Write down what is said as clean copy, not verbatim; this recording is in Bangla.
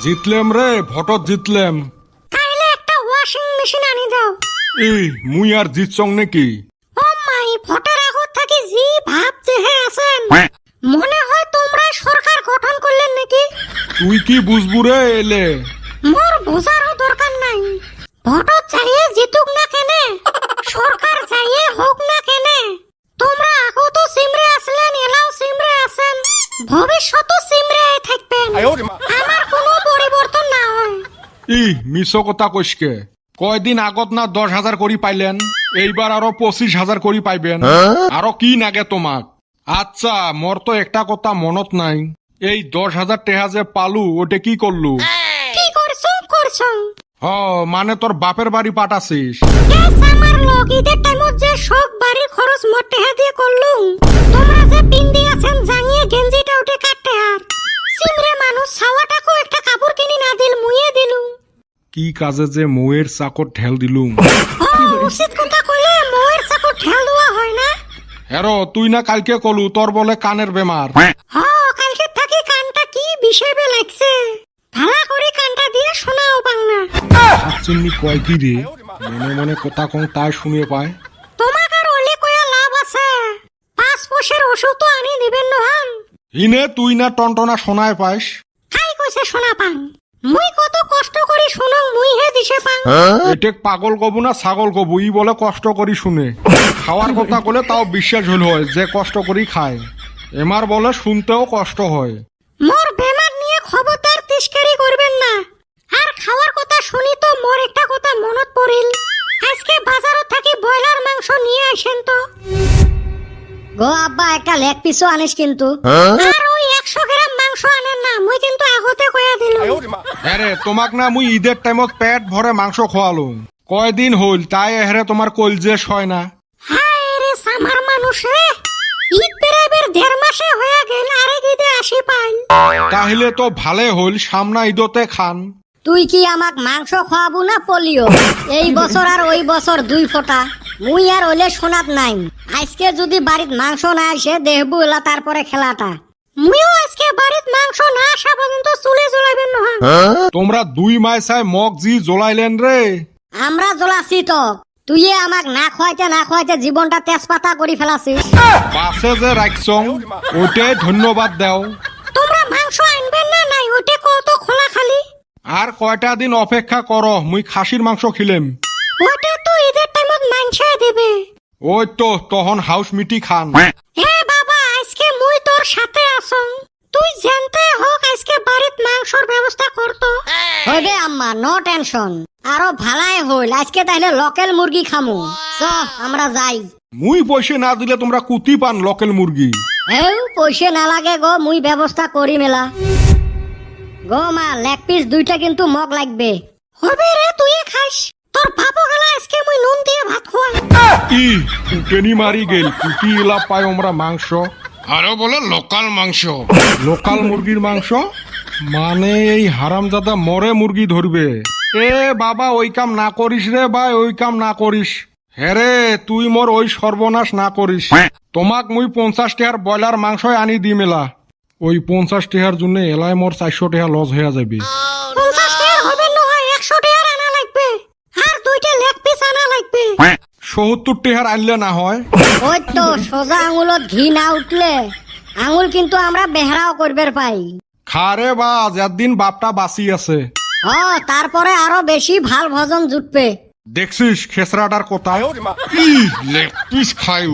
জিতলাম রে, ভোটত জিতলাম। তাইলে একটা ওয়াশিং মেশিন আনি দাও। এই মুই আর জিতছং নাকি? ও মাই, ভোটের আগত থাকি জি ভাব দেহে আছেন, মনে হয় তোমরা সরকার গঠন করলেন নাকি। তুই কি বুঝবু রে এলে? মোর বোঝারও দরকার নাই। ভোটত চাইয়ে জিতুক না কেনে, সরকার চাইয়ে হোক না কেনে, তোমরা আগত সিমরে আসলেন, এলাও সিমরে আছেন, ভবিষ্যতও সিমরে থাকবেন। আমার কোনো পরিবর্তন না হয়। ই মিছ কথা কইসকে। কয়দিন আগত না 10,000 করি পাইলেন, এইবার আরো 25,000 করি পাইবেন। আরো কি নাগে তোমাক? আচ্ছা, মোর তো একটা কথা মনত নাই, এই 10,000 টাকা যে পালু ওটা কি করলু? কি করছং? মানে তোর বাপের বাড়ি পাঠাছিস? আমার লোক ঈদের টাইমত যে সব বাড়ির খরচ মোট টাকা দিয়ে করলুম, তোমরা যে পিন্দি আছেন জাঙিয়ে গেঞ্জিটা উঠে কাটতে আর সিমরে মানুষ ছাওয়াটাকো একটা কাপড় কিনি না দিল, মুইয়ে দিলুম। কি কাজে যে মৌয়ের চাকর ঠেল দিলুম। উচিত কথা কইলে মৌয়ের চাকর ঠেল দেওয়া হয় না। হেরো তুই না কালকে কলু তোর বলে কানের বেমার। কালকে থাকি কানটা কি বিষেবে লাগছে, ভালা করে কানটা দিয়ে শোনাও বাংলা। চিন্নি কয় কি রে, মনে মনে কথা কং তাই শুনিয়ে পায়। তোমাক আর ওলে কয়া লাভ আছে, 5 পয়সার ওষুধ তো আনি দিবেন নহান। ইনে তুই না টনটনা শোনায় পাইস। খাই কইছে শোনা পাং, মুই কত কষ্ট করি শুনং, মুই হে দিছে পাং। এটেক পাগল কবু না ছাগল কবু, ই বলে কষ্ট করি শুনে। খাওয়ার কথা বলে তাও বিশ্বাস হল হয় যে কষ্ট করি খায়, এমার বলে শুনতেও কষ্ট হয়। মোর বেমার নিয়ে খবরদার তিস্কারি করবেন না। আর খাওয়ার কথা শুনি তো মোর একটা কথা মনত পড়িল, আজকে বাজারত থাকি ব্রয়লার মাংস নিয়ে আসেন তো। গো আব্বা, একটা লেগ পিসও আনিস কিন্তু। আর ওই 100 গ্রাম মাংস আনেন না, মুই কিন্তু আগতে কয়া দিলুম। আরে তোমাক না মুই ঈদের টাইমত পেট ভরে মাংস খোয়ালুম, কয়দিন হইল তাই এহারে তোমার কলজে সয় না। হায় রে সামার মানুষ রে, ঈদ পেরাইবের 1.5 মাসে হয়ে গেল, আরেক ঈদে আসি পাইল। তাহলে তো ভালে হইল, সামনা ঈদতে খান। তুই কি আমাক মাংস খাওয়াবো না পোলিও? এই বছর আর ওই বছর 2 ফোঁটা, মুই আর ওলে শোনাত নাই। আজকে যদি বাড়িত মাংস না আসে দেখবো এলা, তারপরে খেলাটা। মুইও আজকে বাড়িত মাংস না আসা পর্যন্ত চুলে জ্বলাইবেন না। তোমরা 2 মাইসায় মগ জি জ্বলাইলেন রে। আমরা জ্বলাছি তো, তুই আমাক না খাওয়াইতে জীবনটা তেজপাতা করে ফেলাছিস। পাশে যে রাখছং ওটাই ধন্যবাদ দাও। তোমরা মাংস আনবেন না নাই ওটে কত খোলা খালি। আর কয়টা দিন অপেক্ষা কর, মুই খাসির মাংস খিলেম। ওটে তো ঈদের টাইমত মাংসাই দেবে। ওই তো তখন হাউস মিটি খান। হে বাবা, আজকে মুই তোর সাথে আসং, তুই জানতে হোক আজকে বাড়িত মাংসর ব্যবস্থা করতো। হইবে আম্মা, নো টেনশন। আরো ভালাই হইল, আজকে তাইলে লোকাল মুরগি খামু। চ আমরা যাই। মুই পয়সা না দিলে তোমরা কুতি পান লোকাল মুরগি। হেউ পয়সা না লাগে গো, মুই ব্যবস্থা করি মেলা। গো মা, লেগ পিস 2টা কিন্তু মগ লাগবে। হবে রে, তুই খাইস, তোর বাপও গেলা আজকে মুই নুন দিয়ে ভাত খোয়াই। ই কুটেনি মারি গেল, কুটি এলা পাই আমরা মাংস, আরো বলে লোকাল মাংস। লোকাল মুরগির মাংস মানে এই হারামজাদা মরে মুরগি ধরবে। এ বাবা, ওই কাম না করিস রে ভাই, ওই কাম না করিস। হেরে তুই মোর ওই সর্বনাশ না করিস। তোমাক মুই 50 টাকার ব্রয়লার মাংস আনি দি মেলা, ওই 50 টাকার জন্য এলাই মোর 400 টাকা লস হয়ে যাবে। 50 টাকা হবে না, 100 টাকা আনা লাগবে, আর 2টা লেগ পিস আনা লাগবে। 70 টাকার আনলে না হয়? ওই তো সোজা আঙুলত ঘি না উঠলে আঙুল কিন্তু আমরা বেহরাও করবার পাই। খারে বা যেদিন বাপটা বাঁচি আছে। তারপরে আরো বেশি ভাল ভজন জুটবে। দেখছিস খেসরাটার কোথায় লেগ পিস খাই।